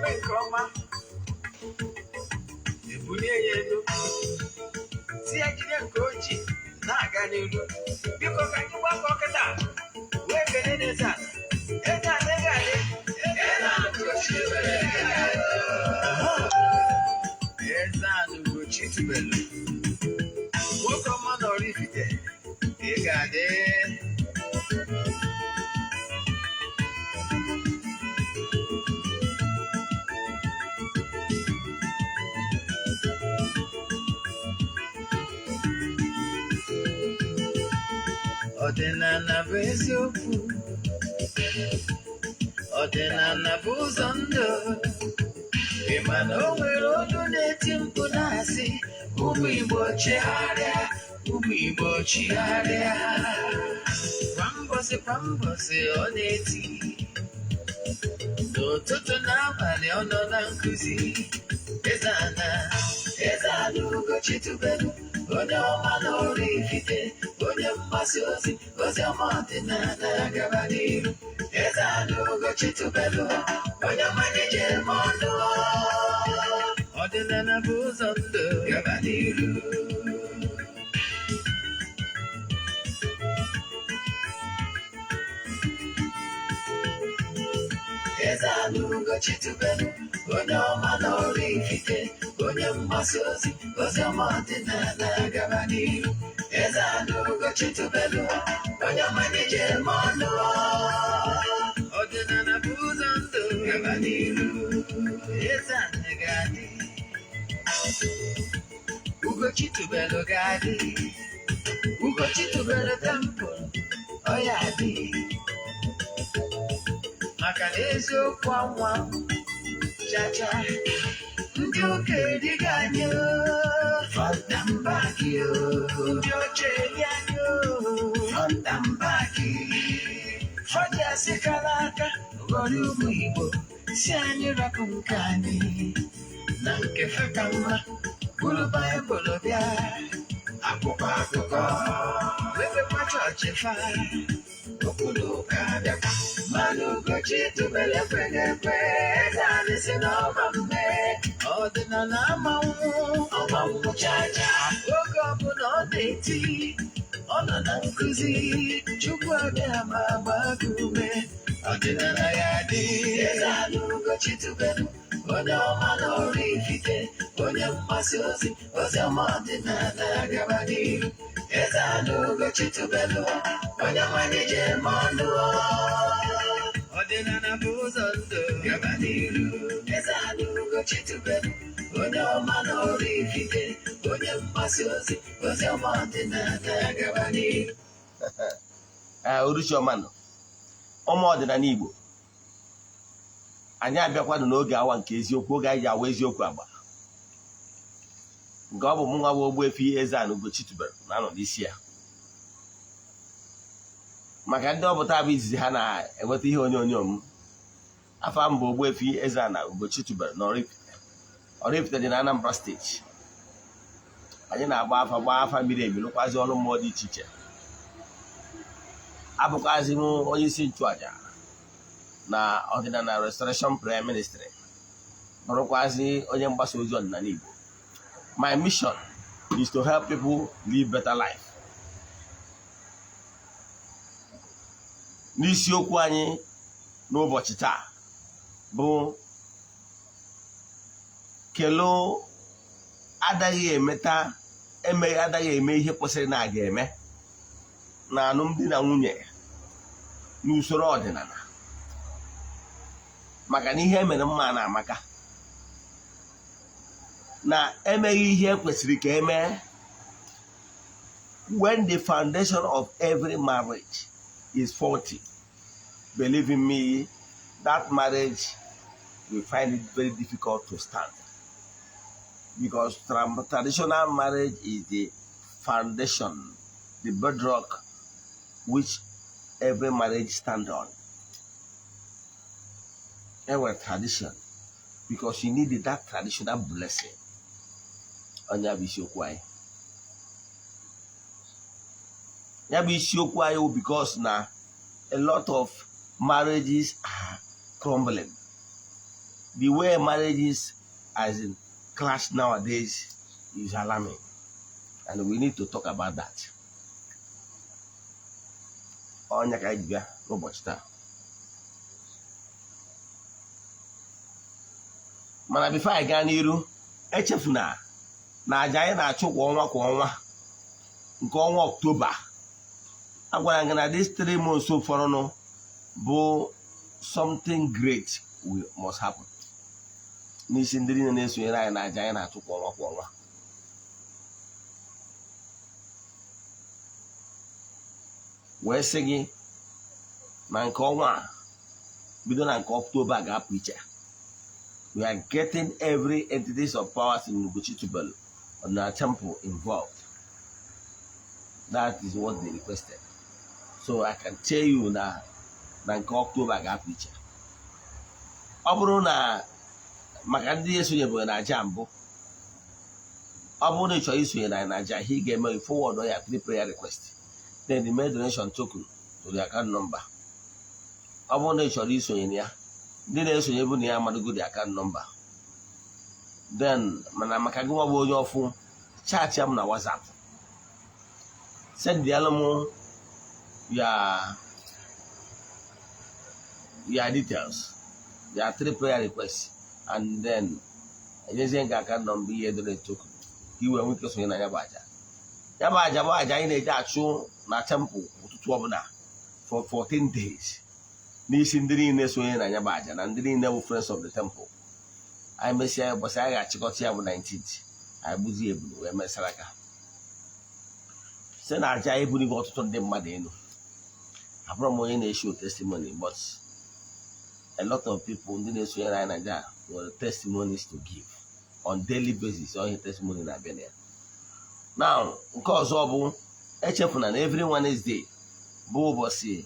na-eme nke ọma ebulie ya elu tie jide nke ojii na-aga n'iru biko ka anyị gbakọ kịta wee kele n'Eze-Ana Eze-Ana ga-adị Eze-Ana Ugochi Eze-Ana Ugochi tubelu nwoke ọma na oraifite ị ga-adị ọdịnala bụ eziokwu ọdịnala bụ ụzọ ndụ ị ma na o nwere olu na-eti mkpu na-asị ụmụ Igbo chigharịa ụmụ Igbo chigharịa kwa mbọsị ọ na-eti n'ụtụtụ n'abalị ọ nọ na nkụzi Eze-Ana Ugochi tubelu onye ọma na oraifite onye mgbasa ozi ọma ọdịnala gaba n'iru Eze-Ana Ugochi tubelu onye mmanya ji eme ọnụ ọdịnala bụ ụzọ ndụ gaba n'iru Eze-Ana Ugochi tubelu onye ọma na oraifite onye mgbasa ozi ọma ọdịnala gaba n'iru Eze-Ana Ugochi tubelu onye mmanya ji eme ọnụ ọdịnala bụ ụzọ ndụ gaba n'iru Eze-Ana ga-adị Ugochi tubelu ga-adị Ugochi tubelu temple ọ ya adị maka na eziokwu anwa chacha ndị okenye dịga anyị fọdambaki ndị ochie dị anyị fọdambaki fọdị asị kara aka ghọrọ ụmụ Igbo si anyị rapụ nke anyị na nke feka mma bụrụ Baịbụl bịa akwụkwọ akụkọ wepekwa chọọchị fa okpuru ụka bịakwa mana Ugochi tubelu ekweghị ekwe Eze-Ana si n'ọma mme ọdịnala amanwụ chacha oge ọbụla ọ na-eti ọ nọ na nkụzi Chukwu abịa ma agbago ume ọdịnala ya dị Eze-Ana Ugochi tubelu onye ọma na oraifite onye mgbasa ozi ọma ọdịnala gaba n'iru Eze-Ana Ugochi tubelu onye mmanya ji eme ọnụ ọdịnala bụ ụzọ ndụ gaba n'iru Eze-Ana Ugochi tubelu onye ọma na oraifite onye mgbasa ozi ọma ọdịnala gaba n'iru Uruchioma nọ ụmụ ọdịnala Igbo anyị abịakwanụ n'oge awa nke eziokwu oge anyị ji awa eziokwu agba nke ọ bụ mụ nwa bụ Ogbuefi EZE-ANA Ugochi tubelu na-anọ n'isi ya maka ndị ọpụta bụ izizi ha na-enweta ihe onyonyo m afọ mbụ Ogbuefi EZE-ANA Ugochi tubelu na oraifite dị na Anambra steeti anyị na-agba afa miri emi lụkwazi ọrụ mmụọ dị iche iche abụkwazi m onye isi nchụaja na ọdịnala restoration prayer ministry bụrụkwazi onye mgbasa ozi ọdịnala Igbo. My mission is to help people live better life. N'isiokwu anyị n'ụbọchị taa bụ kelo adaghị eme ihe kwesịrị na aga eme na alụmdi na nwunye n'usoro ọdịnala maka na ihe emere mma na amaka na emeghị ihe kwesịrị ka emee when the foundation of every marriage is faulty. Believe in me, that marriage will find it very difficult to stand because traditional marriage is the foundation, the bedrock which every marriage stands on. Our tradition, because you need that traditional blessing on your isiokwu anyị. Ya bụ isiokwu anyị because na a lot of marriages are crumbling. the way marriages as in clash nowadays is alarming, and we need to talk about that. Onya ka anyị bịa n'ụbọchị taa. Mana before anyị gaa n'iru, echefuna na aja anyị na-achụ kwa ọnwa nke ọnwa October. Agwara gị na this 3 months so fọrọnụ bụ something great must happen. N'isi ndị niile na-esonyere anyị na aja anyị na-achụ kwa ọnwa. Wee sị gị na nke ọnwa bido na nke October ga-apụ iche. We are getting every entities of powers in Ugochi tubelu on our temple involved. That is what they requested. So I can tell you na nke October ga-apụ iche. Ọ bụrụ na maka ndị esonyebụghị na aja mbụ, ọ bụrụ na ị chọrọ isonye na aja, he ga-eme forward ya 3 prayer requests. Then the mail donation token to the account number. Ọ bụrụ na ị chọrọ isonye na ya, ndị na-esonye bụ na ya amadogo the account number. Then mana maka gị nwa bụ onye ọfụ, chat ya m na WhatsApp. Send the alum your details. There are 3 prayer requests, and then enyezi account number ihe donate token. Iwe nwike sonye na ya bụ aja. Ya bụ aja anyị na-eji achụ na temple ụtụtụ ọbụla for 14 days. N'isi ndị niile sonye na ya bụ aja na ndị niile bụ friends of the temple. Anyị mesịa ụbọchị anyị ga-achịkọta ya bụ 19th. Anyị bụzi ebulu wee mesara aka. Sị na aja ebunigo ọtụtụ ndị mmadụ elu. Abụrụ m onye na-eshow testimony, but a lot of people ndị na-esonyere anyị na aja nwere testimonies to give on daily basis. Onye testimony na-abịa na ya. Now, nke ọzọ bụ echefuna na every Wednesday bụ ụbọchị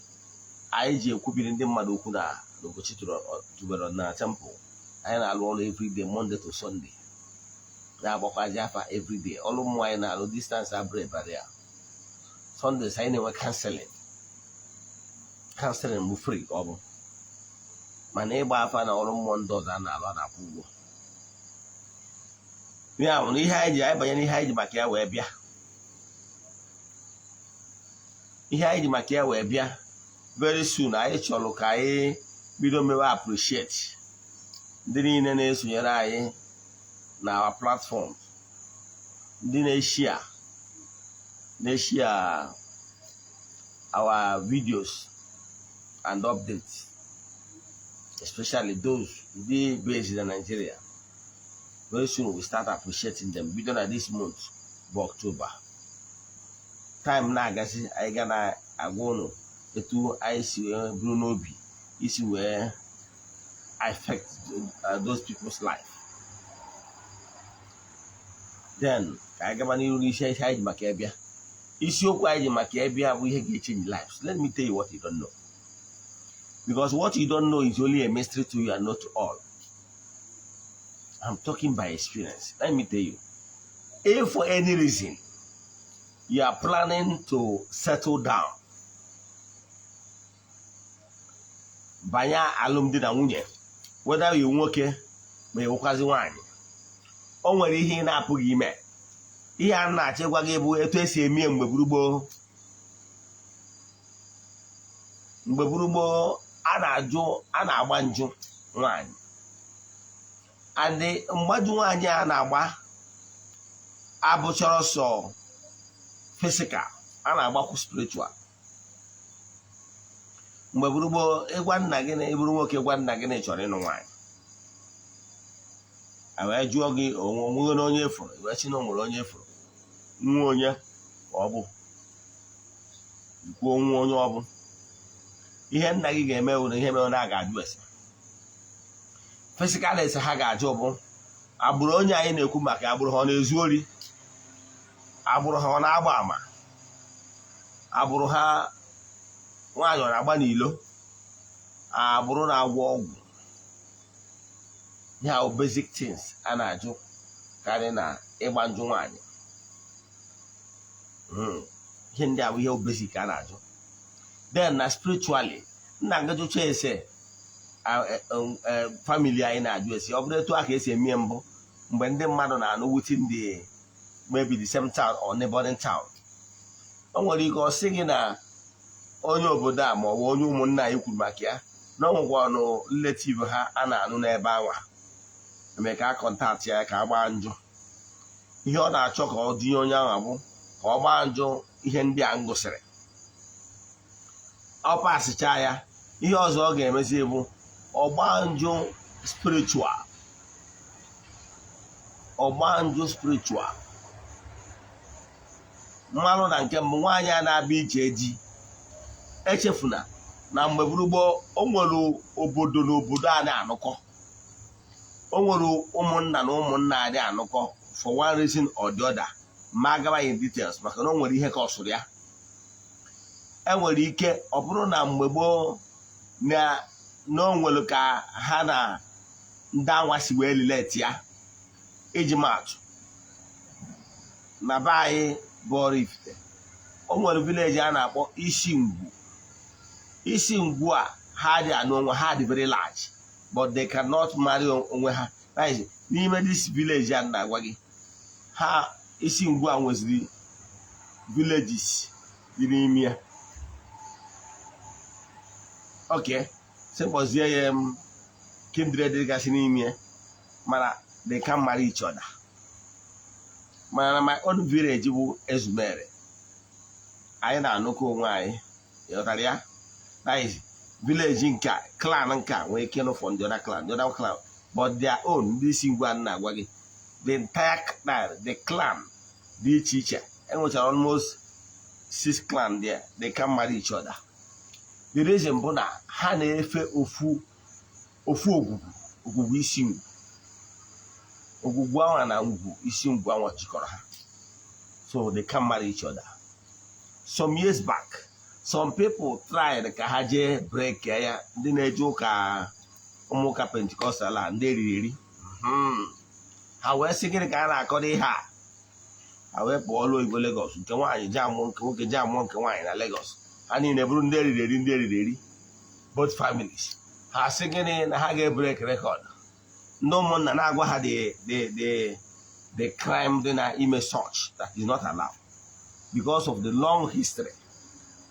anyị ji ekwubiri ndị mmadụ okwu na Ugochi tubelu na temple. Anyị na-alụ ọrụ everyday Monday to Sunday. Na-agbakwaji afa everyday. Ọrụ mmụọ anyị na-alụ distance abụrụ barrier. Sundays anyị na-enwe counseling. Counseling bụ free ọ bụ. Mana ịgba afa na ọrụ mmụọ ndị ọzọ a na-alụ na-akwụ ụgwọ. Ya bụ na ihe anyị banye n'ihe anyị ji maka ya wee bịa. Ihe anyị ji maka ya wee bịa very soon. Anyị chọrọ ka anyị bido mewe appreciate ndị niile na-esonyere anyị na our platform, ndị na-share our videos and updates, especially those based in Nigeria. Very soon we start appreciating them. We done this month bụ October. Time na-agazi anyị ga na-agwa ụnụ etu anyị si wee bụrụ n'obi isi wee affect those people's life. Then ka anyị gaba n'iru n'isi ihe anyị ji maka ebịa. Isiokwu anyị ji maka ebịa bụ ihe ga-echange lives. Let me tell you what you don't know. Because what you don't know is only a mystery to you and not to all. I'm talking by experience. Let me tell you. If for any reason you are planning to settle down, banya alụmdi na nwunye, whether you nwoke ma ị wụkwazi nwaanyị, o nwere ihe ị na-apụghị ime. Ihe a na-achịkwa gị bụ etu esi eme mgbe gburugburu. Mgbe gburugburu a na-agba nju nwaanyị. And mgbaju nwaanyị a na-agba abụchọrọ sọ physical, a na-agbakwu spiritual. Mgbe gburugburu ịgwa nna gị na ịbụrụ nwoke gwa nna gị na ị chọrọ ịnụ nwaanyị, a wee jụọ gị onwe na onye fụrụ, wee sị na o nwere onye fụrụ. Nwa onye ọ bụ kwuo nwa onye ọ bụ. Ihe nna gị ga-eme bụ na ihe mere na a ga-ajụ ese. Physical ese ha ga-ajụ bụ agbụrụ onye anyị na-ekwu maka agbụrụ ha ọ na-ezu ori, agbụrụ ha ọ na-agba ama, agbụrụ ha nwaanyị ọ na-agba n'ilo, agbụrụ na-agwọ ọgwụ. Ihe ahụ basic things a na-ajụ karị na ịgba njụ nwaanyị. Ihe ndị a bụ ihe basic a na-ajụ. Then na spiritually, nna ngajụcha ese family anyị na-ajụ esi ọ bụrụ etu a ka esi eme mbụ mgbe ndị mmadụ na-anụ within the maybe the same town or neighboring town. O nwere ike ọ sị gị na onye obodo a ma ọ bụ onye ụmụnna anyị kwuru maka ya na ọ nwekwa ọnụ relative ha a na-anụ n'ebe anwa eme ka a kọntaktị ya ka a gbaa njụ. Ihe ọ na-achọ ka ọ dinye onye ahụ bụ ka ọ gbaa njụ ihe ndị a m gụsịrị. Ọ pasịcha ya, ihe ọzọ ọ ga-emezi bụ ọgbanjụ spiritual. Ọgbanjụ spiritual. Mmanụ na nke mbụ nwaanyị a na-abịa ije di echefuna na mgbe gburugburu o nwere obodo na obodo a na-anụkọ. O nwere ụmụnna na ụmụnna a na-anụkọ for one reason or the other. Ma agaba in details maka na o nwere ihe ka ọ sụrụ ya. Enwere ike ọ bụrụ na mgbe gboo na o nwere ka ha na ndị anwa si wee relate ya. Iji maatụ na be anyị bụ oraifite, o nwere village a na-akpọ isi ngwu. Isi ngwu a ha dị anụ onwe ha dị very large but they cannot marry onwe ha. N'ime this village a na-agwa gị ha isi ngwu a nweziri villages dị n'ime ya. Okay, sekpọzie ya kindred dịgasị n'ime ya mana they can marry each other. Mana my own village bụ Ezumere, anyị na-anụkọ onwe anyị. Ịghọtara ya? That is village nka clan nka nwere ike nụ from the other clan, but their own ndị isi ngwa na-agwa gị the entire clan, the clan dị iche iche. Enwechara almost 6 clan there. They can marry each other. The reason bụ na ha na-efe ofu ogwugwu isi ngwu. Ogwugwu anwa na ngwu isi ngwu anwa chịkọrọ ha. So they can marry each other. Some years back, some people tried ka ha jee break ya. Ndị na-eje ụka ụmụụka Pentecostal a ndị eriri ha wee sị gịnị ka a na-akọrọ ihe a. Ha wee pụọ ọlụ oyibo Lagos, nke nwaanyị ji amụọ nke nwoke ji amụọ nke nwaanyị na Lagos. Ha niile bụrụ ndị eriri both families. Ha sị gịnị na ha ga-break record. Ndị ụmụnna na-agwa ha the crime dị na ime such that is not allowed because of the long history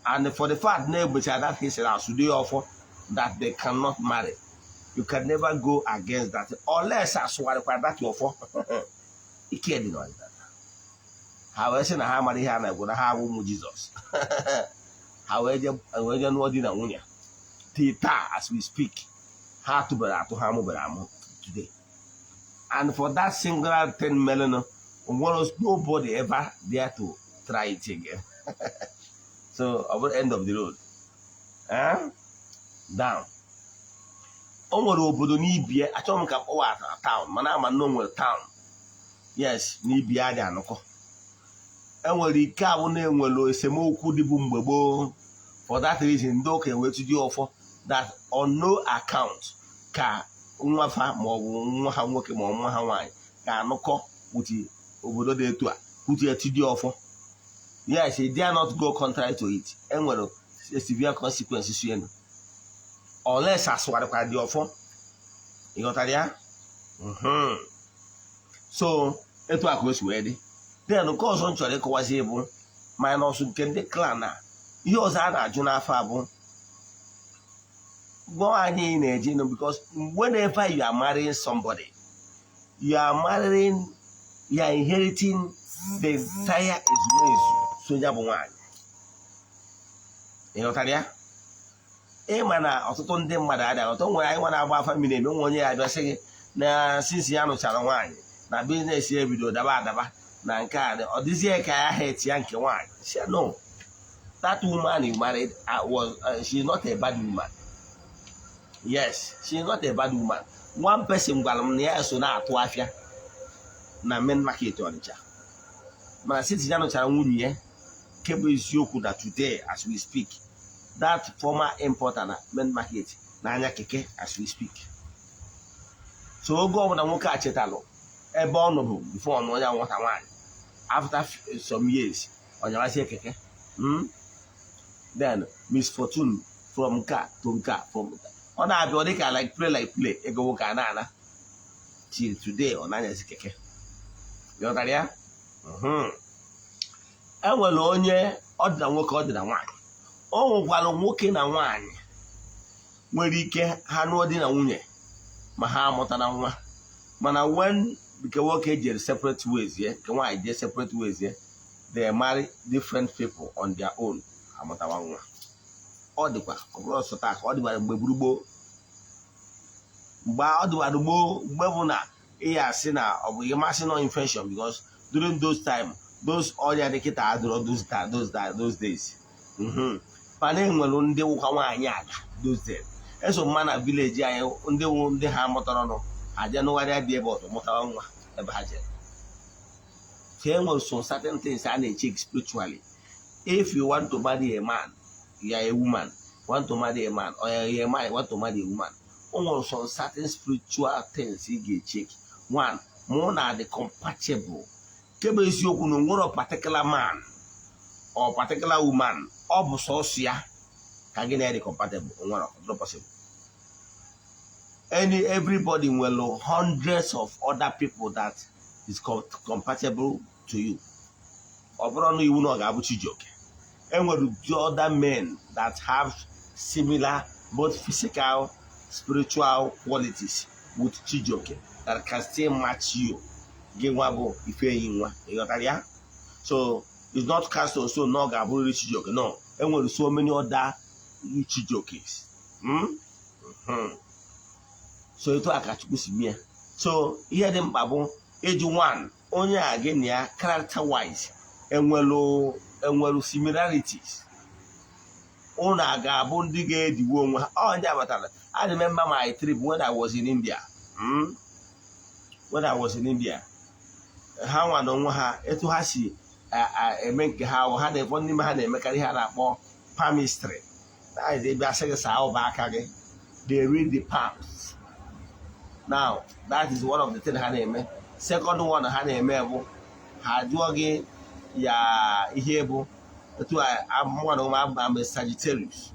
and for the fact na egbecha that history as today offer that they cannot marry. You can never go against that unless asụgharịkwa that offer. Ike dị n'ọdịda. Ha wee sị na ha mara ihe a na-egwu na ha bụ ụmụ Jizọs. Ha wee je nụọ di na nwunye. Till as we speak, ha tụbere atụ ha mụbere amụ today. And for that singular 10 million, nobody ever dare to try it again. So, at the end of the road. Down. O nwere obodo n'Ibie, achọghị m ka kpọwa town, mana ama na o nwere town. Yes, n'Ibie adị anụkọ. Enwere ike abụ na enwere esemokwu dịbụ mgbe gboo. For that reason, ndị okenye wetu dị ọfọ that on no account ka nwa fa ma ọ bụ nwa ha nwoke ma nwa ha nwaanyị ga-anụkọ wuti obodo dị etu a wuti eti dị ọfọ. Yes, they dare not go contrary to it. Enwere severe consequences enu. Unless asụgharịkwa dị ọfọ. Ịghọtara ya? So, etu a ka o si wee dị. Then nke ọzọ m chọrọ ịkọwazi bụ minus nke ndị clan a. Ihe ọzọ a na-ajụ n'afọ abụ gwa anyị na-eji no because whenever you are marrying somebody, you are inheriting the entire ezumezu soja bụ nwaanyị. Ịghọtara ya? Ịma na ọtụtụ ndị mmadụ adịghị ọtọ nwere anyị nwa na-agba afa mmiri eme onye ya abịa sị gị na sinsi ya nụchara nwaanyị na biznes ya ebido daba adaba na nke a ọ dịzie ka ya het ya nke nwaanyị. No, that woman you married she's not a bad woman. Yes, she's not a bad woman. One person gwara m na ya so na-atụ afịa na main market Ọnịcha. Mana since ya nụchara nwunye ya kebụ isiokwu that today as we speak that former importer na main market na-anya keke as we speak. So oge ọbụla nwoke a chetalụ ebe ọ nọbụ before ọnụ onye nwata nwaanyị after some years ọnyawasie keke. Then misfortune from car to car from ọ na-abịa ọ dị ka like play ego nwoke a na-ana till today ọ na-anyazi keke ịghọtara ya. Enwere onye ọ dị na nwoke ọ dị na nwaanyị, o nwekwara nwoke na nwaanyị nwere ike ha nụọ di na nwunye ma ha amụtara nwa, mana when nke nwoke jere separate ways ye nke nwaanyị jee separate ways ye, they marry different people on their own amụtawa nwa. Ọ dịkwa ọ bụrụ ọsọ taa ka ọ dịbara mgbe gburugburu mgbe ọ dịbara gboo mgbe bụ na ihe asị na ọ bụ ihe masị no infection because during those time those ọrịa dịkịta adịrọ those days. Mana enwere ndị ụka nwaanyị aga those days. Eso mma na village anyị ndị ha mụtara ọnụ aja n'ụgharịa dị ebe ọzọ mụtawa nwa ebe ha jere. So enwere some certain things a na-eche spiritually. If you want to marry a man, you are a woman, want to marry a man, or you are a man, want to marry a woman, onwere some certain spiritual things you get check. One, more na the compatible. Kebe isiokwu na nwere particular man or particular woman ọ bụ sọsọ ya ka gị na dị compatible, nwere not possible. Everybody will hundreds of other people that is compatible to you. Ọ bụrụ na iwu na ọ ga-abụ Chijioke. Enwere other men that have similar both physical, spiritual qualities with Chijioke that can still match you. So it's not cast on so no ga-abụ Chijioke. No, enwere so many other Chijiokes. So ito akachukwu si mie. So ihe dị mkpa bụ eji one onye a gị na ya character wise enwelu similarities. Unu ga-abụ ndị ga-ediwe onwe ha. Ọ ndị abatara. I remember my trip when I was in India. When I was in India, ha nwa na onwe ha etu ha si eme nke ha na-efọ n'ime ha na-emekarị ha na-akpọ palmistry. That is ebe asị gị saa ọba aka gị. They read the palms. Now, that is one of the things ha na-eme. Second one ha na-eme bụ ha jụọ gị ya ihe bụ etu I'm a Sagittarius.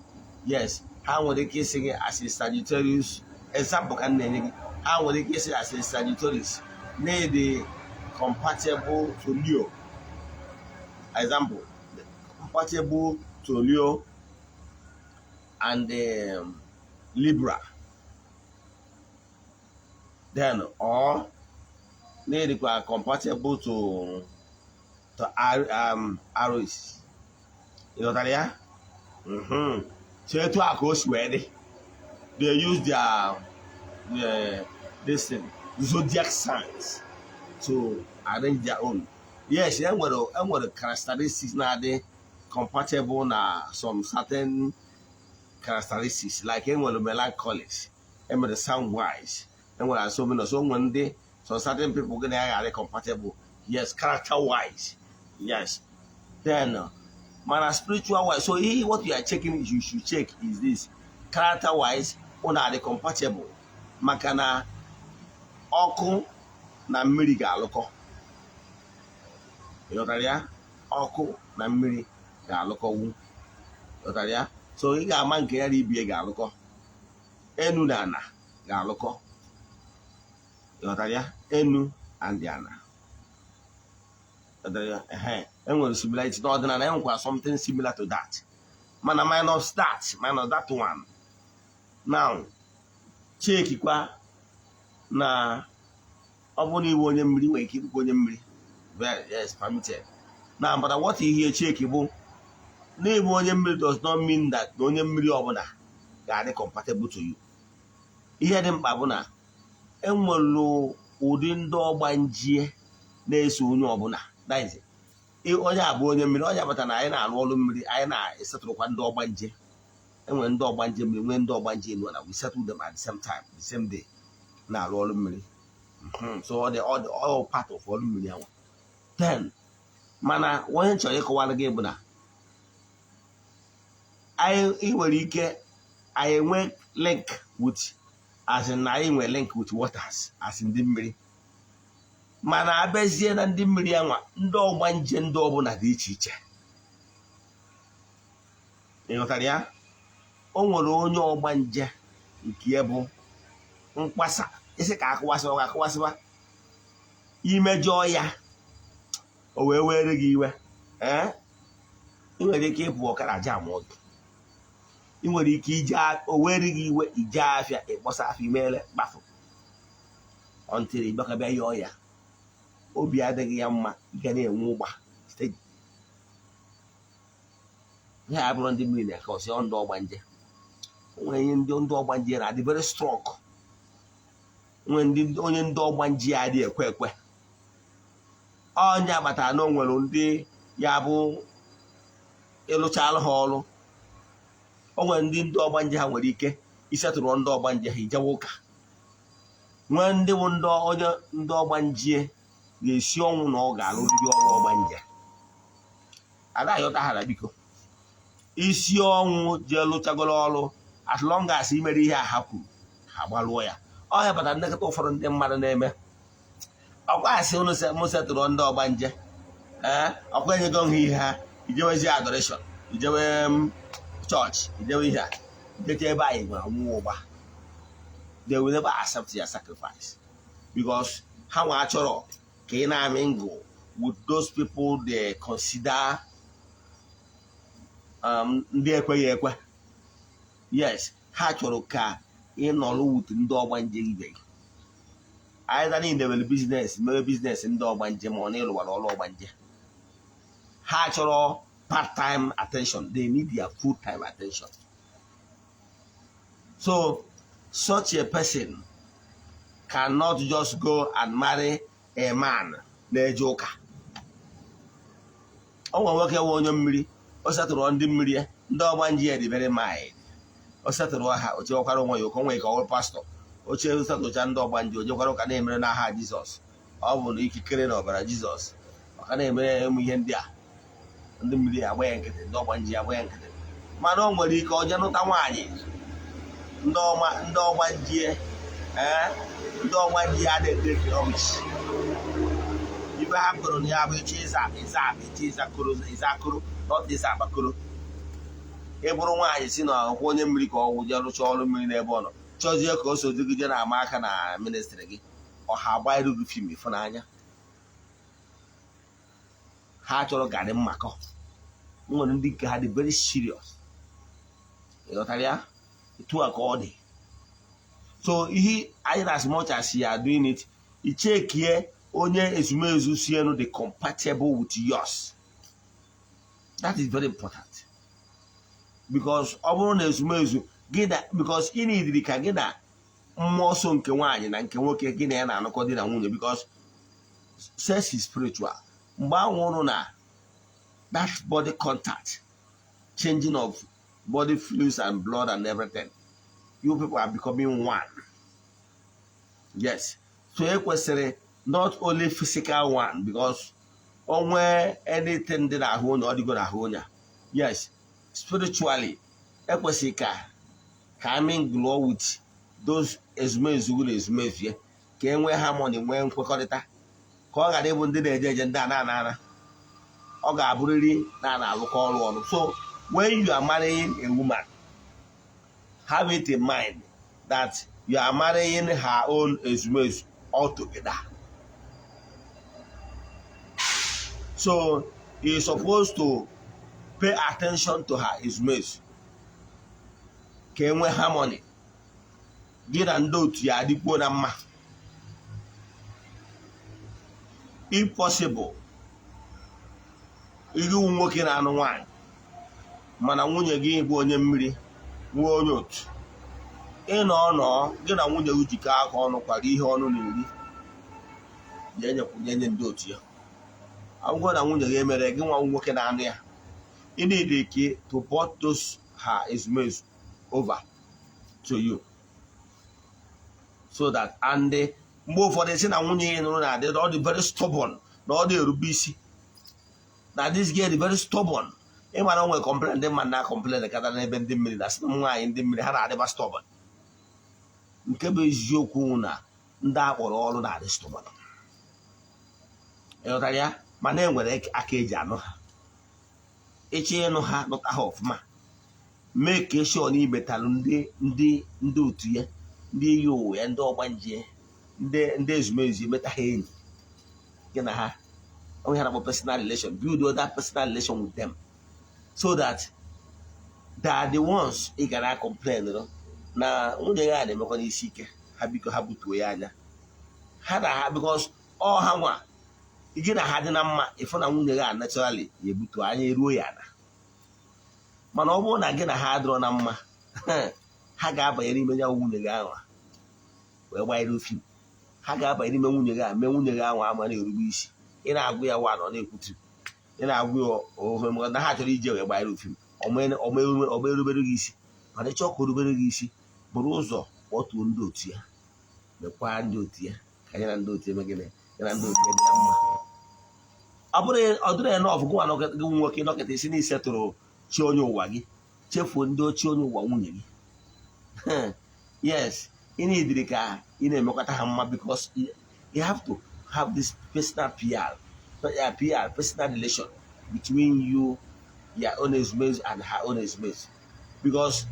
Yes, ha nwere ike isi gị as a Sagittarius. Example ka na-enye gị. Ha nwere ike isi as a Sagittarius na-ede compatible to Leo. Example, compatible to Leo and Libra. Then, or maybe compatible to Aries. You know that? So to our course ready. They use their zodiac signs to arrange their own. Yes, and what the characteristics now they compatible na some certain characteristics like the melancholics, and the sound wise, and what are so many so one day so certain people gonna are compatible. Yes, character wise. Yes. Then man spiritual wise. So what you are checking you should check is this character wise, are they compatible? Makana ọkụ na mmiri ga-alụkọ. Ịghọtara ya? Ọkụ na mmiri ga-alụkọwu. Ịghọtara ya? So ị ga-ama nke ya na ibie ga-alụkọ. Enu na ana ga-alụkọ. Ịghọtara ya? Enu and ana. Ịghọtara ya? Enwere similarity n'ọdịnala enwekwa something similar to that. Mana minus that one. Now, chekikwa na ọ bụ na iwe onye mmiri nwere ike ịbụ onye mmiri. Yes, permitted. Now, but what you hear check bụ na ịbụ onye mmiri does not mean that na onye mmiri ọbụla ga-adị compatible to you. Ihe dị mkpa bụ na enwere ụdị ndị ọgbanje na-eso onye ọbụla. That is onye abụ onye mmiri onye abata na anyị na-arụ ọrụ mmiri anyị na-esetụrụkwa ndị ọgbanje. Enwere ndị ọgbanje mmiri nwee ndị ọgbanje elu na we settle them at the same time, the same day. Na-arụ ọrụ mmiri. So all part of ọrụ mmiri ahụ. Then, mana onye chọrọ ịkọwara gị bụ na anyị nwere ike anyị nwee link with as in na anyị nwee link with waters as in ndị mmiri. Mana abịazie na ndị mmiri anwa ndị ọgbanje ndị ọbụla dị iche iche. Ịghọtara ya? O nwere onye ọgbanje nke bụ mkpasa isi ka akụwasịwa imejọ ya o wee were gị iwe ị nwere ike ịpụ ọkara jam ọdụ ị nwere ike ije o were gị iwe ije afịa ịkpọsa afọ imele kpafụ ọntịrị ịbịakabịa yọọ ya obi adịghị ya mma ị ga na-enwe ụgba steji ihe a bụrụ ndị mmiri na-eke ọsị ndụ ọgbanje onwere ihe ndị ọgbanje na-adị very strong onye ndị ọgbanje ya adị ekwe ekwe onye abatara na o nwere ndị ya bụ ịlụchala ha ọrụ o nwere ndị ọgbanje ha nwere ike isetụrụ ndị ọgbanje ha ijewe ụka nwee ndị bụ ndị ọgbanje ga-esi ọnwụ na ọ ga-alụrịrị ọrụ ọgbanje ada ayọta ha na biko isi ọnwụ jee lụchagoro ọrụ as long as imere ihe a ha kwuru ha gbalụọ ya ọ ya bata ndekọta ụfọdụ ndị mmadụ na-eme ọkwa asị ụnụ m setụrụ ndị ọgbanje ọkwa enyego nha ihe ha ijewezi adoration ijewe chọọchị ijewe ihe a ijecha ebe anyị gwara nwụọ ụgba they will never accept your sacrifice because ha nwa achọrọ ka ị na-amịngụ with those people they consider ndị ekweghị ekwe yes ha chọrọ ka ị nọrọ wut ndị ọgbanje ibe gị anyị niile mere biznes mere biznes ndị ọgbanje ma ọ na ịlụwara ọrụ ọgbanje ha chọrọ part-time attention they need their full-time attention so such a person cannot just go and marry a man na-eje ụka ọ nwe nwoke nwe onye mmiri o setụrụ ndị mmiri ndị ọgbanje ya dị very mild o setụrụ ha o chekwara onwe ya ụka onwe ka ọ pastọ oche setụcha ndị ọgbanje o jekwara ụka na-emere n'aha Jizọs ọ bụ na ikikere na ọbara Jizọs ọka na-emere ụmụ ihe ndị a ndị mmiri agba ya nkịtị ndị ọgbanje agba ya nkịtị mana o nwere ike onye nụta nwaanyị ndị ọgbanje adịghị rọbish ibe ha kụrụ na ya bụ echi ịzakụrụ not ịzakụrụ ịbụrụ nwaanyị si na ọkwụ onye mmiri ka ọ wụje rụcha ọrụ mmiri n'ebe ọ nọ chọzie ka o so dịgide na-ama aka na ministrị gị ọha agbairu gị fim ịfụnanya ha chọrọ garị mmakọ nwere ndị nke ha dị very serious ịghọtara ya etu a ka ọ dị so ihe anyị na as much as you are doing it ichekie onye ezumezu sienu dị compatible with yours that is very important because ọ bụrụ na ezumezu gị na because ị na-ediri ka gị na mmụọ nsọ nke nwaanyị na nke nwoke gị na ya na-anụkọ di na nwunye because sex is spiritual mgbe anwụrụ na that body contact changing of body fluids and blood and everything you people are becoming one yes so ekwesịrị not only physical one because onwe anything dị n'ahụ onye ọ dịgo n'ahụ onye yes spiritually ekwesịrị ka I mingle with those ezumezu na ezumezu ka e nwee harmony nwee nkwekọrịta ka ọ ghara ịbụ ndị na-eje eje ndị a na-ana ọ ga-abụrịrị na-alụkọ ọrụ ọrụ so when you are marrying a woman have it in mind that you are marrying her own ezumezu altogether. So you're supposed to pay attention to her ezumezu ka enwe harmony gị na ndị otu ya adịkwuo na mma if possible iwu nwoke na-anụ nwaanyị mana nwunye gị bụ onye mmiri nwee onye otu ịnọ gị na nwunye gị jikọ aka ọnụ kwara ihe ọnụ na-eri nye ndị otu ya agwụgwọ na nwunye gị emere gị nwa nwoke na-anụ ya ị na-ede ike to port those her ezumezu over to you so that and mgbe ụfọdụ si na nwunye ya nụrụ na-adị ọ dị very stubborn na ọ dị erube isi na this girl dị very stubborn ịmara onwe complain ndị mmadụ na-complain kata n'ebe ndị mmiri na sị na nwaanyị ndị mmiri ha na-adịba stubborn nke bụ eziokwu na ndị akpọrọ ọrụ na-adị stubborn ịghọtara ya mana enwere aka eji anụ ha ịchọ ịnụ ha nụta ha ọfụma make sure na ibetalụ ndị otu ya, ndị iyi ụwa ya, ndị ọgbanje, ndị ezumezu emeta ha enyi gị na ha. We have a personal relation, build that personal relation with them, so that they are the ones you can complain. Now, when they are the mechanic seeker, habiko habutu yana. Had because all hawa, you get a hadinama if on a wounded naturally, you butu any ruana. Manobo again a hard on amma. Hagaba any mania wounded hour. Where why do you? Hagaba any wounded hour, money rubish. In our way, one on equity. In our will over more than how to read your by him. Or men obey easy. But the chalk would be easy. Borozo, what will do to you? The quan do to you. Can do to him again. And do it. Other enough go and working at the city settle. Chonyo wagi. Chef window chonyo wawuni. Yes, in Idrika, in a Mokatahama, because you have to have this personal PR, personal relation between you, your honest mates, and her honest mates. Because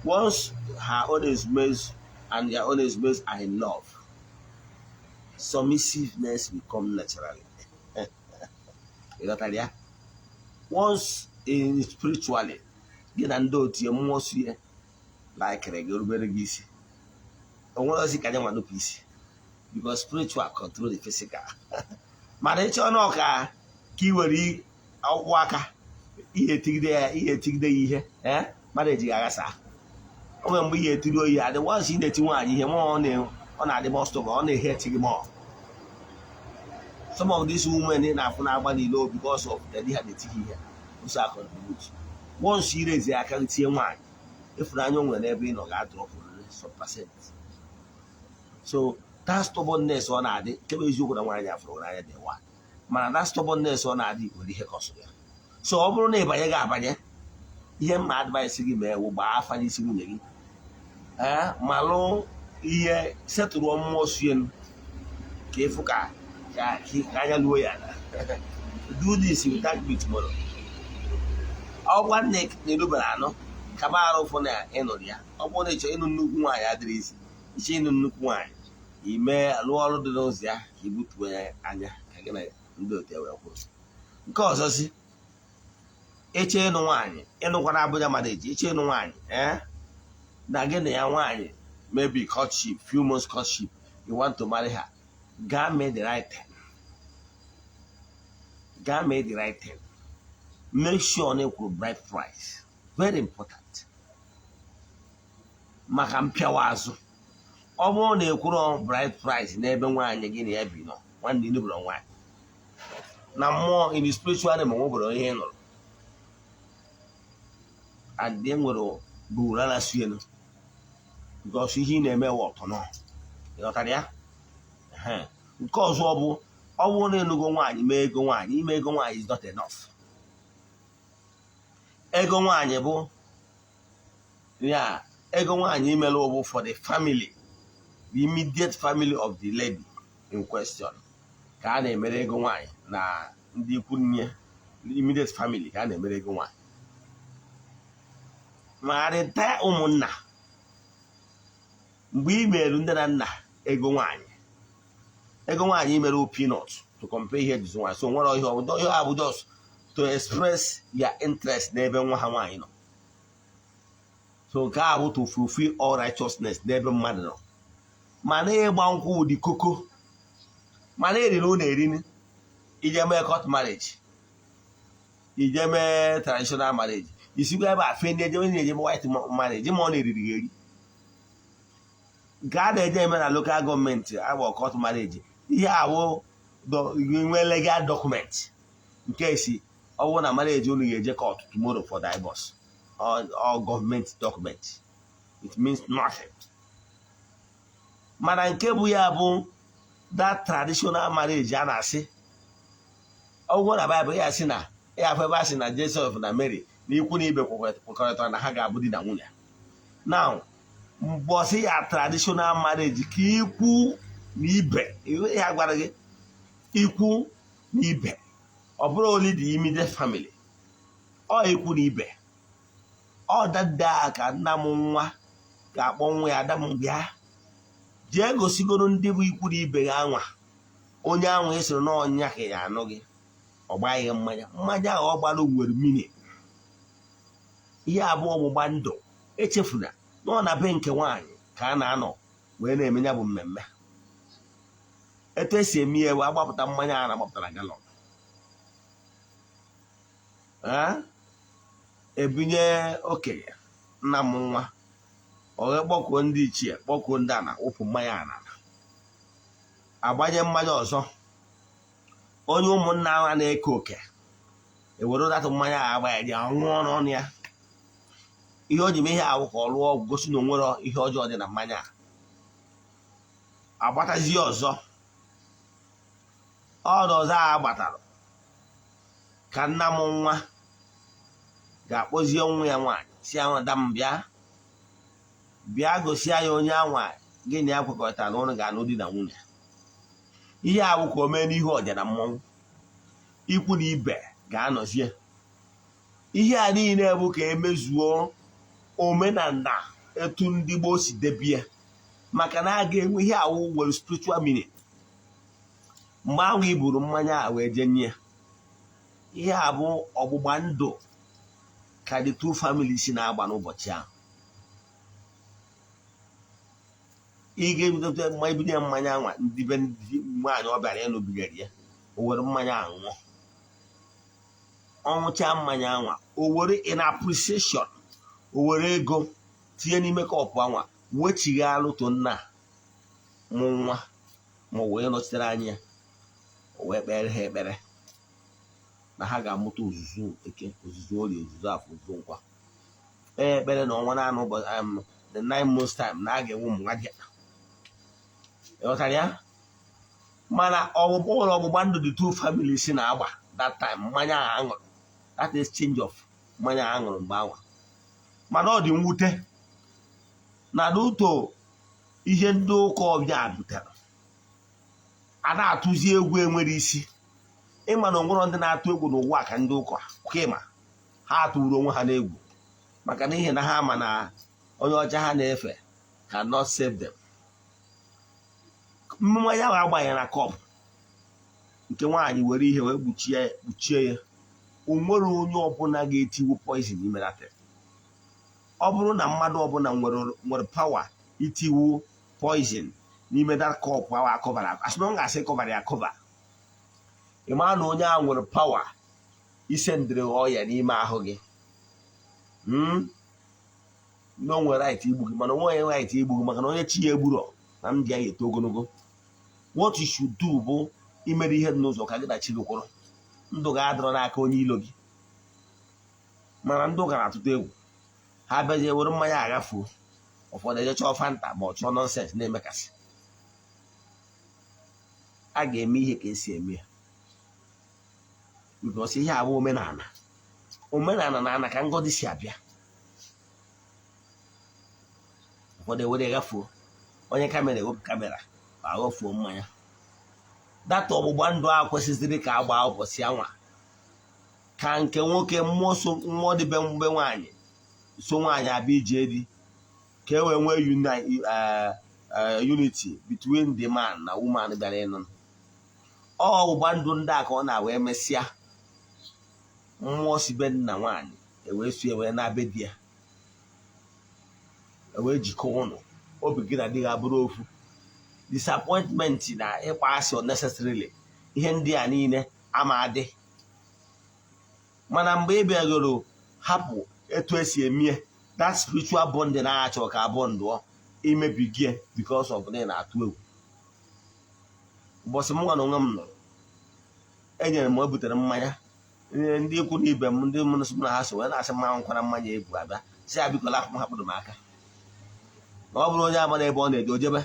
once her honest mates and your honest mates are in love, submissiveness will come naturally. You know that? Once in spiritually, get and do to your most year like regular very busy. I want to see Kanyama no peace. Because spiritual control the physical. Manager no ka kiwari awaka iye tigde ihe marriage agasa. O we mbu iye tido ya the ones in the tiwan ihe mo on the most of on the hate more. Some of these women in Afuna Bani low because of the had the tiki here. Also contribute. Once you raise the account here one, if Ranyon will never no got drop some percent. So that stubbornness on Adi, you would have for the one. Man, that stubbornness on Adi will be a cost. So, over neighbor, you got by ye, my advice to me will buy a funny singing. Malo, ye set to one more swim. Kefuka, do this, you can't be tomorrow. Our one neck, Niluberano, Camaro for their enodia. I want to chain on Nukuai address, chain on Nukuai. He may allow the nose there, he would wear Anya, again, do it well. Because I see a chain of wine, and what I put a marriage, a chain of wine, eh? Now again, the wine, maybe courtship, few months courtship, you want to marry her. God made the right thing. God made the right thing. Make sure you could bright price. Very important. Makampiawazo. Omo na ekwuru bright price n'ebe nwaanyị gị na ya bi no nwanne ni bụrụ nwaanyị na mmụọ in the spiritual realm mo bụrụ ihe nụrụ and then nwere bụrụ ala sue no because ihe na-eme wọtọ no ịghọtara ya nke ọzọ bụ na enugo nwaanyị mee ego nwaanyị ime ego nwaanyị is not enough. Ego nwaanyị bụ ya ego nwaanyị imelu bụ for the family, the immediate family of the lady in question. Ka na-emere ego nwaanyị na ndị ikwu nne, the immediate family ka na-emere ego nwaanyị. Ma reta ụmụnna mgbe imeru ndị na nna ego nwaanyị imere peanut to compare here this one. So nwere ihe ọbụdo ihe abụ just to express your interest n'ebe nwa ha nwaanyị nọ. So nke a bụ to fulfill all righteousness n'ebe mmadụ nọ. Mana ịgba nkwụ ụdị koko mana eri na ụlọ eri ije mee court marriage, ije mee traditional marriage, isikwa ebe a fe ndị eje white marriage ma ọ na-eriri eri. Nke a na-eje eme na local gọọmenti agba court marriage ihe awụ nwe legal document nke esi ọwụ na marriage unu ga-eje court tomorrow for divorce or government document. It means nothing. Mana nke bụ ya bụ that traditional marriage a na-asị ọgwụ na Bible ya sị na ya febe asị na Joseph na Mary na ikwu na ibe kwekọrịtara na ha ga-abụ di na nwunye. Now mbọsị ya traditional marriage ka ikwu na ibe ya gwara gị ikwu na ibe ọ bụrụ only the immediate family ọ ikwu na ibe ọ dada ka nna m nwa ga-akpọ nwa ya ada m bịa jee gosigoro ndị bụ ikwu na ibe ya anwa onye ahụ esoro n'ọnya ka ya anụ gị ọ gbaghị mmanya ahụ ọ gbara nwere mini ihe abụọ ọgbụgba ndụ echefuna na ọ na be nke nwaanyị ka a na-anọ wee na-eme ya bụ mmemme etu esi eme ya wee agbapụta mmanya a na-agbapụtara galọn ebinye okenye nna m nwa oge kpọkuo ndị ichie kpọkuo ndị ana wụpụ mmanya ana agbanye mmanya ọzọ onye ụmụnna ahụ na-eke oke ewere datụ mmanya a agbanye dị ọṅụọ n'ọnụ ya ihe o ji mee ihe ahụ ka ọ lụọ ọgwụ gosi na onwere ihe ọjọọ dị na mmanya agbatazie ọzọ ọzọ a gbatara ka nna m nwa ga-akpọzie nwa ya nwaanyị si ahụ ada m bịa gosi ya onye anwa gịnị ya kwekọrịtara na ụlọ ga-anụ di na nwunye ihe ahụ ka o mee n'ihu ọja na mmọnwụ ikwu na ibe ga-anọzie ihe a niile bụ ka emezuo omenala etu ndị gboo si debie maka na a ga-enwe ihe awụ nwere spiritual meaning mgbe ahụ iburu mmanya a wee jenye ihe a bụ ọgbụgba ndụ ka the two families si na-agba n'ụbọchị ahụ ị ga-ebidote mma ibinye mmanya nwa ndị be ndị nwaanyị ọ bịara ịnụbigara ya o were mmanya anwụọ ọṅụcha mmanya anwa o were in appreciation o were ego tinye n'ime kọpụ anwa wechigha alụtụ nna mụ nwa ma o wee nọchitere anya o wee kpere ha ekpere na ha ga-amụta ozuzu eke ozuzu orie ozuzu afọ ozuzu nkwa ekpere na ọnwa na-anụ ụbọchị the 9 months time na a ga-enwe ụmụ nwa dị ịghọtara ya mana ọgbụgba ndụ the two families si na-agba that time mmanya a aṅụrụ that exchange of mmanya a aṅụrụ mgbe anwa mana ọ dị mwute na n'ụtọ ihe ndị ụka ọbịa butere a na-atụzi egwu enwere isi ịma na onwere ndị na-atụ egwu n'ụwa ka ndị ụka ịma ha atụrụ onwe ha n'egwu maka na ihe na ha ama na onye ọcha ha na-efe cannot save them. Mmanya ahụ agbanyere na kọpụ nke nwaanyị were ihe wee kpuchie ya o nwere onye ọbụla ga-etiwu poison n'ime data. Ọ bụrụ na mmadụ ọbụla nwere pawa itiwu poison n'ime that kọpụ ahụ akọbara asị na ọ ga-asị kọbara ya akọba ịma na onye ahụ nwere pawa isendịrị ọya n'ime ahụ gị na o nwere right igbu gị mana onwe onye right igbu gị maka na onye chi ya egburo na ndị ya eto ogologo. What you should do bụ imere ihe dị n'ụzọ ka gị na chi gị kwụrụ ndụ ga-adọrọ n'aka onye ilo gị mana ndụ gara atụtụ egwu ha bịazie were mmanya aghafuo ụfọdụ eje chọọ fanta ma ọ chọọ nọnsens na-emekasị a ga-eme ihe ka esi eme ya bikọs ihe abụ omenala na ana ka ngọzi si abịa. Ụfọdụ ewere ghafuo onye kamera ewepụ kamera ma aghafuo mmanya data ọgbụgba ndụ a kwesịzịrị ka agba ụbọchị anwa ka nke nwoke mmụọ dịbe mgbe nwaanyị so nwaanyị abịa ije di ka e wee nwee unity between the man na woman bịara ịnụ ọgbụgba ndụ ndị a ka ọ na-wee mesịa mmụọ si be nna nwaanyị ewee so ewee na-abe di ya ewee jikọ ụnụ obi gị na di gị abụrụ ofu. Disappointment na ịkpa asị unnecessarily ihe ndị a niile ama adị mana mgbe ị bịagoro hapụ etu esi emie that spiritual bond na-achọ ka abụọ ndụọ imebigie because of na ị na-atụ egwu. Ụbọchị m nwa na onwe m nọrọ enyere m ebutere mmanya ndị ikwu na ibe m ndị mụnụsị m na ha so wee na-asị mmanwụ nkwara mmanya egwu abịa si ya biko lapụ m hapụrụ m aka na ọ bụrụ onye amara ebe ọ na-eje ojebe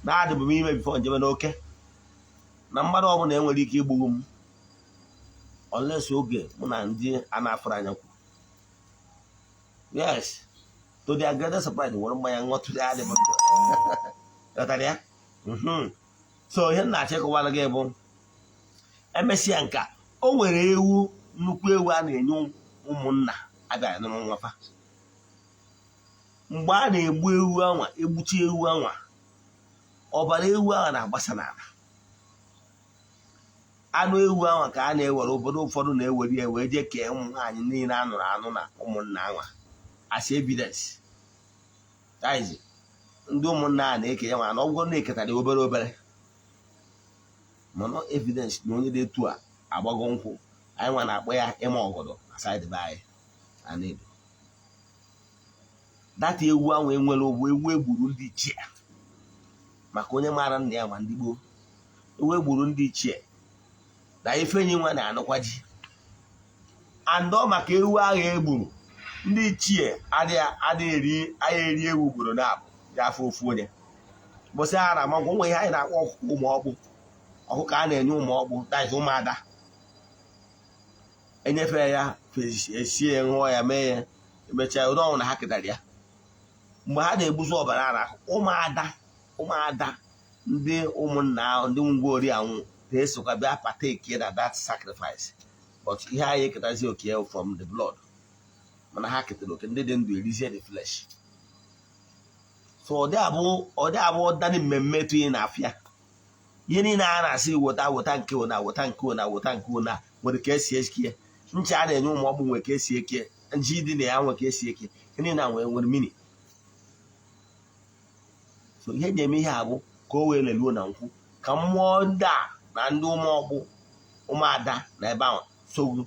na-adịbụ m ime bifo njebe n'oke na mmadụ ọbụla enwere ike igbugbu m unless oge mụ na ndị a na-afụrụ anya kwuru. Yes, to their greatest surprise nwere mmanya nghọtụrụ ya adịbụ ghọtara ya. So ihe na-achọ ịkọwara gị bụ emesịa nka o nwere ewu nnukwu ewu a na-enye ụmụnna abịa nụrụ nwafa mgbe a na-egbu ewu anwa egbuchi ewu anwa ọbara ewu ahụ na-agbasa n'ala anụ ewu ahụ ka a na-ewere obodo ụfọdụ na-ewere ya wee jee kee ụmụ nwaanyị niile anụrụ anụ na ụmụnna anwa as evidence ndị ụmụnna a na-eke ya nwa na ọgwụgwọ na-eketara obere obere mana evidence na onye dị etu a agbago nkwụ anyị nwa na-akpọ ya ịma ọgọdọ asaịdị be anyị ana-edo data ewu ahụ enwere ogbu ewu egburu ndị ichie maka onye maara nna ya ma ndị gboo ewu egburu ndị ichie na ifenyi nwa na-anụkwa ji andọ maka ewu ahụ egburu ndị ichie adịghị eri ewu gburu na abụ ya afọ ofu onye bụsị ha na amagwọ nwe ihe anyị na-akpọ ọkụkọ ụmụ ọkpụ ọkụkọ a na-enye ụmụ ọkpụ daiz ụmụada enyefere ya esie ṅụọ ya mee ya emechaa ụdọ ọnwụ na ha ketara ya mgbe ha na-egbuzi ọbara ara ụmụada ndị ụmụnna ahụ ndị ngwaori anwụ na-esokwa bịa partake na that sacrifice but ihe anyị eketazi oke from the blood mana ha ketara oke ndị dị ndụ erizie the flesh so ọ dị abụ dani mmemme etu ihe na-afịa ihe niile a na-asị wota nke ona wota nke ona wota nke ona nwere ka esi ekie ncha a na-enye ụmụ ọgbụ nwere ka esi eke nji dị na ya nwere ka esi eke ihe niile nwere mini so ihe na-eme ihe abụ ka o wee leluo na nkwụ ka mmụọ ndị a na ndị ụmụọkpụ ụmụada na ebe ahụ sogbu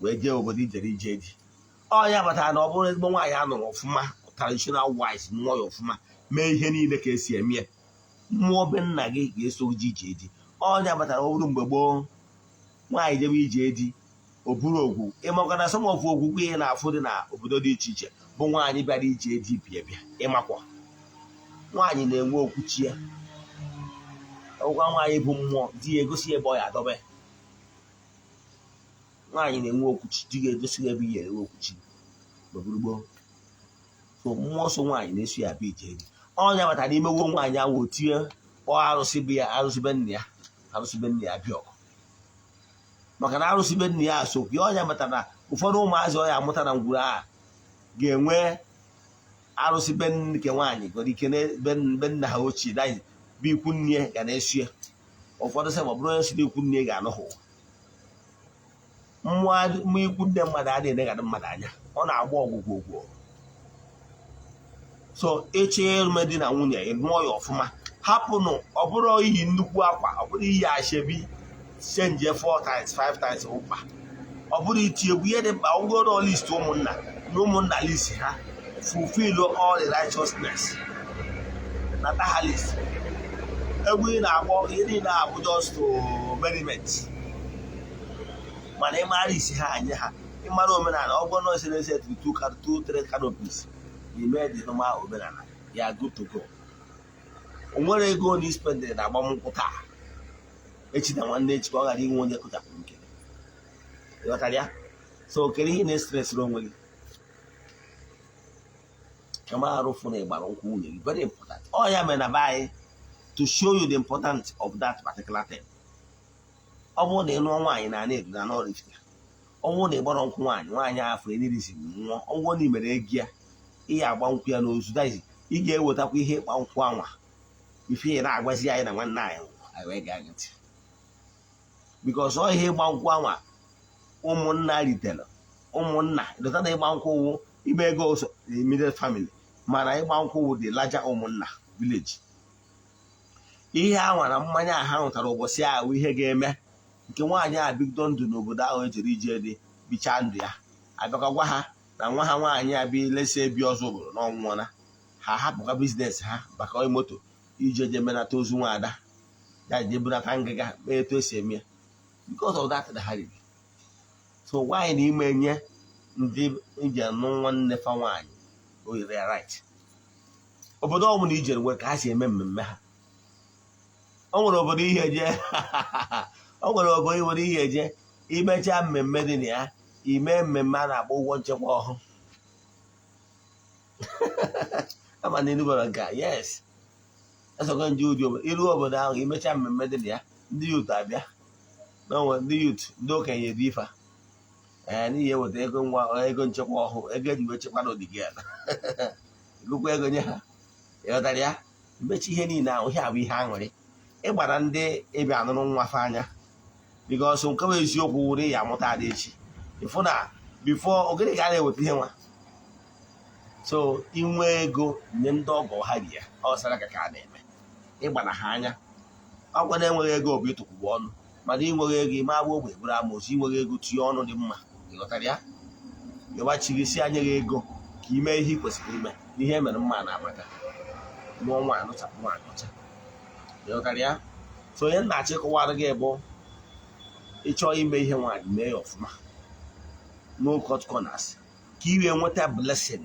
wee jee obodo ijere ije di ọ ya batara na ọ bụrụ ezigbo nwaanyị a nụrụ ọfụma traditional wise mmụọ ya ọfụma mee ihe niile ka esi eme ya mmụọ be nna gị ga-eso ji ije di ọ ya batara ọ bụrụ mgbe gboo nwaanyị jebe ije di o buru ogwu ịmakwa na asọmọfụ ogwugwu ihe na-afụ dị na obodo dị iche iche bụ nwaanyị bịara ije di bịa ịmakwa nwaanyị na-enwe okwuchi ya ọgwa nwaanyị bụ mmụọ di ya egosi ebe ọ ya adọba nwaanyị na-enwe okwuchi di ga-egosi ebe ihe enwe okwuchi n'obodo so mmụọ nsọ nwaanyị na-eso ya bịa ije di ọnya batara n'ime gwo nwaanyị ahụ otie ọ arụsị be ya arụsị be nna ya bịa ọgụ maka na arụsị be nna ya asokwu ya ọnya batara na ụfọdụ ụmụazị ọ ya amụta na ngwuru a ga-enwe arụsị be nke nwaanyị nwere ike be nna ha ochie daghị bụ ikwu nne ga na-eso ya ụfọdụ sị ma ọ bụrụ onye si n'ikwu nne ga-anụ ha mmụọ ikwu nne mmadụ adịghị enegadị mmadụ anya ọ na-agba ọgwụgwọ so eche erume di na nwunye ịnụọ ya ọfụma hapụnụ ọ bụrụ iyi nnukwu akwa ọ bụrụ iyi ashebi chenje 4 times 5 times ụkpa ọ bụrụ iti egwu ihe dị mkpa ọgwụgwọ list ụmụnna na ụmụnna list ha fulfill all the righteousness na taha list egwu ị na-agbọ ihe niile abụ just merriment mana ịmara isi ha anye ha ịmara omenala ọgwụgwọ nọ esere ese 2-3 canopies n'ime dị normal omenala ya good to go o nwere ego na ispendịrị na agbamnkwụ taa echi na nwanne echi ka ọ ghara inwe onye kụchapụrụ nke ịghọtara ya so kere ihe na-estresịrị onwe gị kama arụfụ na ịgbara nkwụ nwunye gị very important ọ ya mere na be anyị to show you the importance of that particular thing ọ bụrụ na ị nụọ nwaanyị na ana-edu na oraifite ọ bụrụ na ị gbara nkwụ nwaanyị afọ eririzi nwụọ ọ bụrụ na ị mere ego ya ihe agba nkwụ ya n'ozu dazi ị ga-ewetakwa ihe ịkpa nkwụ anwa ife ị na-agwazi anyị na nwanne anyị wee gaa ntị bikos ọ ihe ịgba nkwụ anwa ụmụnna ritere ụmụnna dọta na ịgba nkwụ wụ ime ego immediate family mana ịgba nkwụ wụ dị larger ụmụnna village ihe anwa na mmanya ha hụtara ụbọchị ahụ ihe ga-eme nke nwaanyị a bido ndụ n'obodo ahụ ejere ije dị bichaa ndụ ya abịakwa gwa ha na nwa ha nwaanyị abịa lesi ebi ọzọ bụrụ n'ọnwụọna ha hapụkwa biznes ha maka moto ije je menata ozu nwaada ya je bunata ngịga mee etu esi eme because of that ha riri so nwaanyị na ime nye ndị iji anụ nwanne fa nwaanyị oyiri ya right obodo ọbụla ijere nwere ka ha si eme mmemme ha o nwere obodo ihe eje o nwere obodo nwere ihe eje imechaa mmemme dị na ya ime mmemme a na-akpọ ụgwọ nchekwa ọhụụ ama na enugoro nke yes esogo ndị ụdị obodo iru obodo ahụ imechaa mmemme dị na ya ndị yut abịa n'onwe ndị yut ndị okenye dị ife n'ihi eweta ego nchekwa ọhụụ, ego eji wee chekwa n'ogige ya gụkwa ego nye ha, ịghọtara ya, mmechi ihe niile ahụ, ihe abụ ihe aṅụrị. Ịgbara ndị ịbịa anụrụ nwa fa anya, bikọs nke bụ eziokwu wụrụ ya amụta ada echi ịfụ na bifo ogene ga na-eweta ihe nwa. So inwe ego nye ndị ọgọ ha ri ya ọsara ka a na-eme ịgbana ha anya. Ọgwa na-enweghị ego bụ ịtụkwugbu ọnụ, mana inweghị ego ime agba ogbe bụrụ amụsụ, inweghị ego tinye ọnụ dị mma, ịghọtara ya, ịgbachigisi anya gị ego ka ime ihe ị kwesịrị ime, ihe mere mma na amaka mụọ nwaanyị nụchapụ nwaanyị ọcha, ịghọtara ya. So onye nna-achọ ịkọwara gị bụ ịchọọ ime ihe nwaanyị mee ya ọfụma, no cut corners, ka ị wee nweta blessing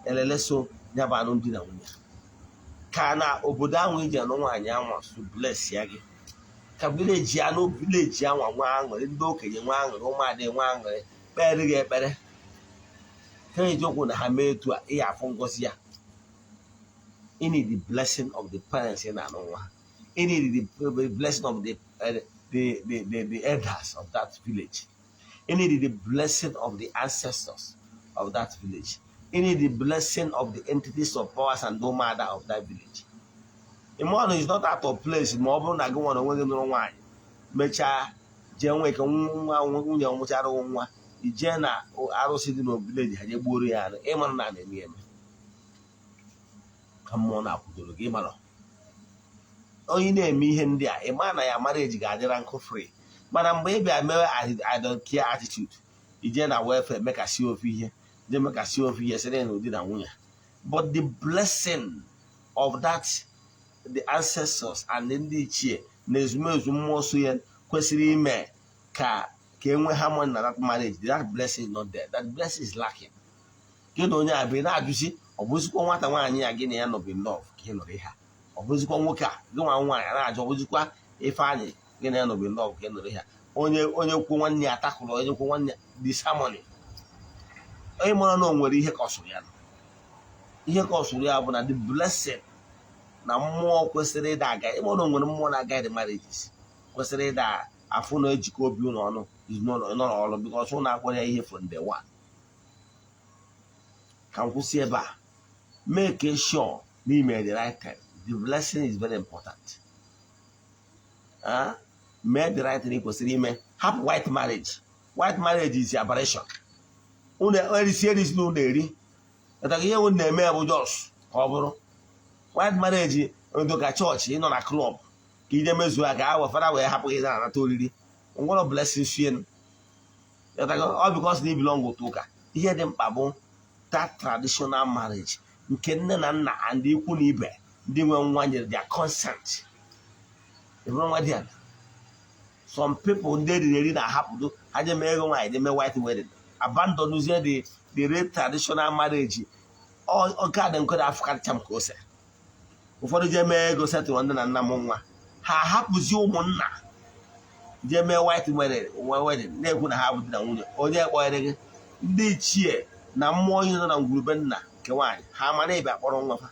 elele so ya bụ alụmdi na nwunye, ka na obodo ahụ iji anụ nwaanyị anwa so bless ya gị, ka vileji anụ vileji anwa nwa aṅụrị, ndị okenye nwa aṅụrị, ụmụada nwa aṅụrị, kpere gị ekpere, ka eji okwu na ha mee etu a ị afụ ngọzi ya. You need the blessing of the parents in anụ nwa, you need the blessing of the elders of that village, you need the blessing of the ancestors of that village, you need the blessing of the entities of powers and nomada of that village. Ịmụọnụ is not out of place ma ọ bụrụ na gị nwere onwe gị nụrụ nwaanyị mechaa jee nwee ka nwa nwunye nwụchara nwa, ijee na arụsị dị n'obileji ha je gbuoro ya anụ, ịmarụ na na-eme eme ka mmụọ na-akwụdoro gị. Ịmarụ onye na-eme ihe ndị a ịma na ya mara eji ga-adịra nkụ free, mana mgbe ị bịa mewe I don't care attitude, ije na welfare mekasị ofe ihe, je mekasị ofe ihe site na ụdị na nwunye. But the blessing of that the ancestors and ndị ichie na ezumezu mmụọ so ya kwesịrị ime ka enwe harmony na that marriage. That blessing is not there, that blessing is lacking. Gị na onye abịa na-ajụzi ọ bụzikwa nwata nwaanyị ya gị na ya nọbi love ka ị nụrụ ha, ọ bụzikwa nwoke a gị nwa nwaanyị na-ajụ ọ bụzikwa Ifeanyị gị na ya nọbi love ka ị nụrụ ha. Onye kwuo nwanne ya atakụrụ onye kwuo nwanne ya disharmony. Onye mara na o nwere ihe ka ọ sụrụ ya, ihe ka ọ sụrụ ya bụ na the blessing na mmụọ kwesịrị ịda aga. Ịma na o nwere mmụọ na-aga the marriages kwesịrị ịda afụ na ejikọ obi ụlọ ọnụ nọrọ ọrụ, because ụlọ akpọrọ ya ihe from the one. Ka m kwụsị ebe a, make sure n'ime the right time. The blessing is very important. Mee the right thing kwesịrị ime. Hapụ white marriage. White marriage is aberration. Erisi na ụlọ eri etaga ihe na-eme ya bụ jos ka ọ bụrụ white marriage. Ndo ka chọọchị ịnọ na klọb ka ije mezuo ya ka a wefara wee hapụ gị na anata oriri, ngwọrọ blessing sien ọ bikos na belong to ụka. Ihe dị mkpa bụ that traditional marriage nke nne na nna and ikwu na ibe ndị nwe nwa nyere their consent. Nwa dị ala some people ndị eriri na-ahapụdo ha je mee ego nwaanyị mee white wedding, abandonuzie the real traditional marriage. Ọ ka dị nkwe afụkarịcha m ka ose. Ụfọdụ je mee ego setụrụ ndị na nna m nwa, ha hapụzi ụmụnna je mee white wedding na-ekwu na ha bụ di na nwunye. Onye kpọnyere gị ndị ichie na mmụọ onye nọ na ngwurube nna nke nwaanyị ha mara ebe akpọrọ nwafa.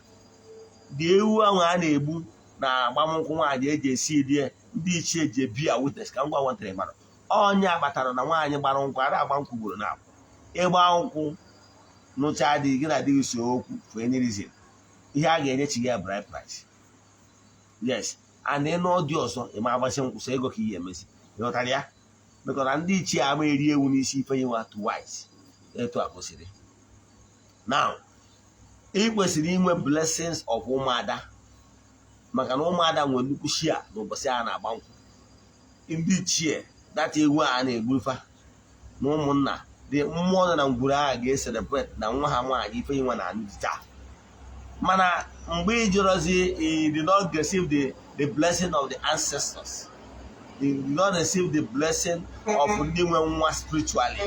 Dị ewu ahụ a na-egbu na agbamnkwụ nwaanyị eji esi die, ndị ichie ji bia witness ka ngwa nwetara mara onye akpatara na nwaanyị gbara nkwụ ara agba nkwụ gburu na ịgba nkwụ nụcha dị gị na adịghị so okwu for any reason, ihe a ga-enyechi ya bride price. Yes, and ịnụ ọdị ọzọ ịma agbasi nkwụsị ego ka ihe emezi, ịghọtara ya. Mekọna ndị ichie ama eri ewu n'isi ife nyewa twice etu a kwesịrị. Now ị kwesịrị inwe blessings of ụmụada, maka na ụmụada nwere nnukwu shia n'ụbọchị a na-agba nkwụ. Ndị ichie data ewu a na-egbu ifa na ụmụnna dị mmụọ nọ na ngwuru agha ga-eselebrate na nwa ha nwaanyị ife nwa na ndị taa. Mana mgbe ị jụrụzi, you did not receive the blessing of the ancestors, you did not receive the blessing of ndị nwe nwa spiritually,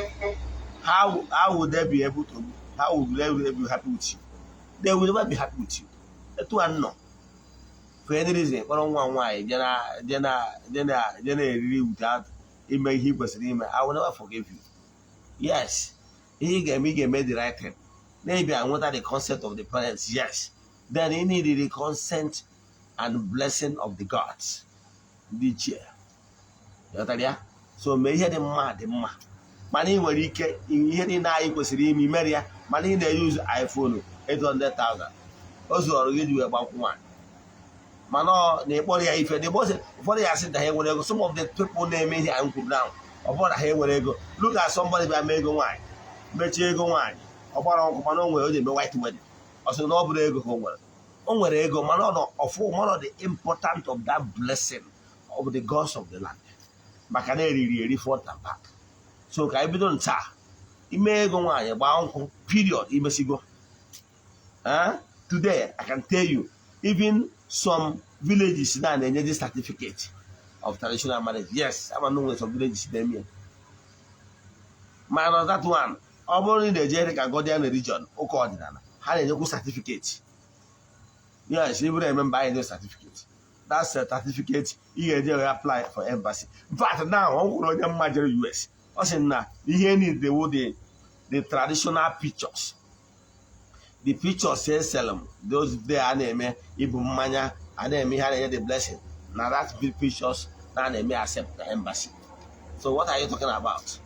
how would they be able to, how would they be happy with you? They will never be happy with you. Etu anọ for any reason kpọrọ nwa nwaanyị je na-eriri without ime ihe ị kwesịrị ime, I will never forgive you. Yes, ihe ị ga-eme the right thing. Maybe I wanted the consent of the parents, yes. Then you need the consent and blessing of the gods. The chair. So may hear the mad, mana ị nwere ike ihe niile anyị kwesịrị ime imere ya mana ị na-eyuzu iPhone 800,000 o zuọrụ gị ji wee gbankwụ nwaanyị mana na ịkpọrọ ya ife dị ụfọdụ ya sị na ha enwere ego. Some of the people na-eme ihe anyị kwuru now ọ bụrụ na ha enwere ego. Look at somebody bịa mee ego nwaanyị mechie ego nwaanyị ọ gbara ọkụ mana o nwere o ji eme white wedding ọ sị na ọ bụrụ ego ka o nwere ego mana ọ the important of that blessing of the gods of the land maka na eriri front and back. So ka anyị bido ntaa ime ego nwaanyị gbaa nkwụ period imesigo. Today I can tell you even some villages now na-enye this certificate of traditional marriage. Yes, I'm know some villages them. Man, that one ọ bụrụ na ị ka Guardian religion ụka ọdịnala ha na-enyekwu certificate. Yes, you will remember buying the certificate. That's a certificate you can apply for embassy. But now, I'm going to major US. I said, now, you need the traditional pictures. The pictures say Salem. Those they are named Ibumanya, and then me had the blessing. Now that's big pictures, now they may accept the embassy. So what are you talking about?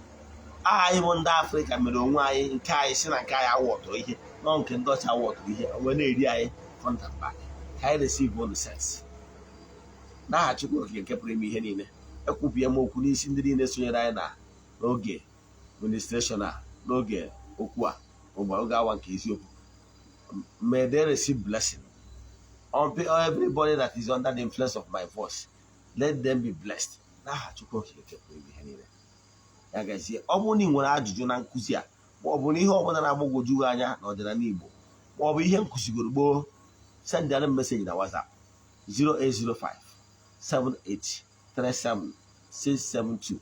I want Africa, me don't want in Kai, Sina Kai water here. No one can touch our water here. When they front and back. I receive all the sense. Now I took a capri me henny. A coupia mo kunis in the Sunana. No gay. Administration, no gay. Okwa. Obaga one case you. May they receive blessing. On everybody that is under the influence of my voice. Let them be blessed. Now I took a capri me henny. I can see Omoni when I do Junan Kusia. Oboni home and I will do Anya or the Nanibo. Or we hear Kusigurbo. Send them a message in WhatsApp 0805 7837 672.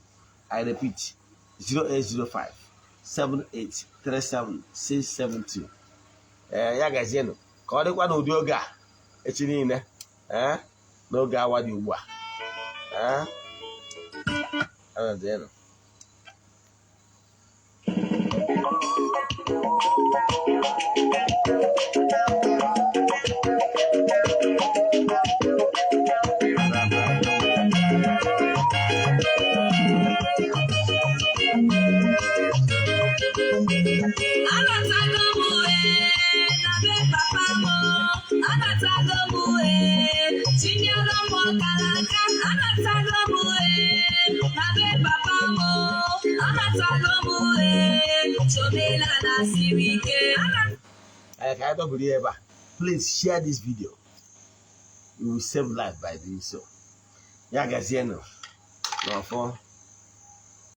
I repeat 0805 7837 672. Ya guys, you know, call it one of yoga. It's in there. No guy, what you want. Then. Please share this video. You will save life by doing so. Yeah, guys, you know.